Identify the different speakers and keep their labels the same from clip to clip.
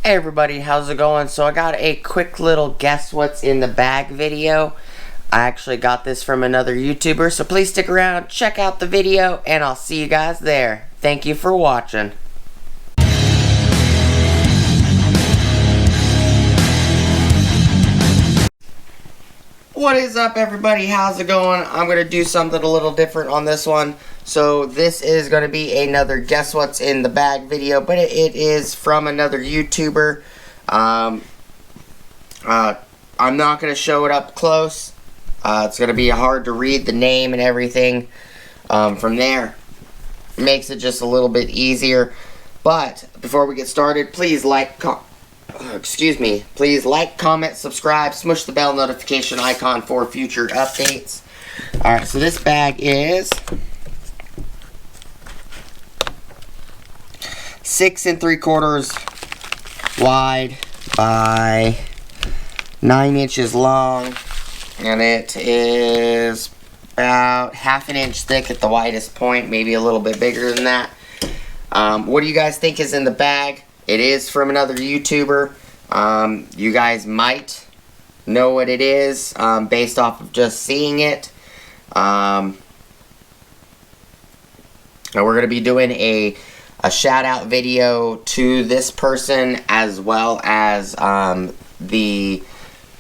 Speaker 1: Hey everybody, how's it going? So I got a quick little guess what's in the bag video. I actually got this from another YouTuber, so please stick around, check out the video, and I'll see you guys there. Thank you for watching. What is up everybody, how's it going? I'm going to do something a little different on this one. So this is going to be another guess what's in the bag video, but it is from another YouTuber. I'm not going to show it up close. It's going to be hard to read the name and everything from there. It makes it just a little bit easier. But before we get started, please please like, comment, subscribe, smush the bell notification icon for future updates. Alright, so this bag is 6 3/4 wide by 9 inches long, and it is about half an inch thick at the widest point, maybe a little bit bigger than that. What do you guys think is in the bag? It is from another YouTuber. You guys might know what it is based off of just seeing it. We're going to be doing a shout out video to this person, as well as the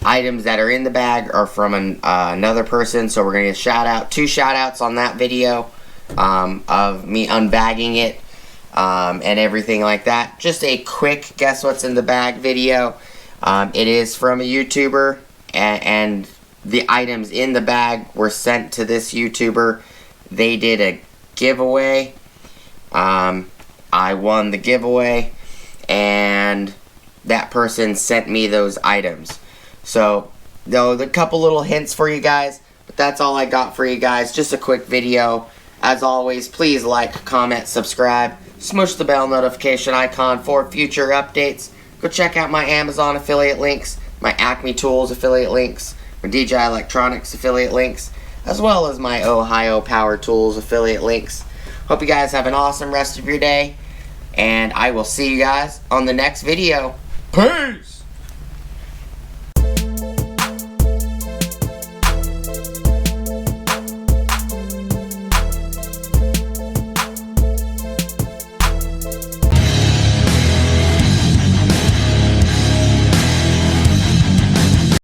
Speaker 1: items that are in the bag are from another person. So we're going to get two shout outs on that video of me unbagging it. And everything like that. Just a quick guess what's in the bag video. It is from a YouTuber, and the items in the bag were sent to this YouTuber. They did a giveaway. I won the giveaway, and that person sent me those items. So, a couple little hints for you guys, but that's all I got for you guys. Just a quick video. As always, please like, comment, subscribe. Smush the bell notification icon for future updates. Go check out my Amazon affiliate links, my Acme Tools affiliate links, my DJI Electronics affiliate links, as well as my Ohio Power Tools affiliate links. Hope you guys have an awesome rest of your day, and I will see you guys on the next video. Peace!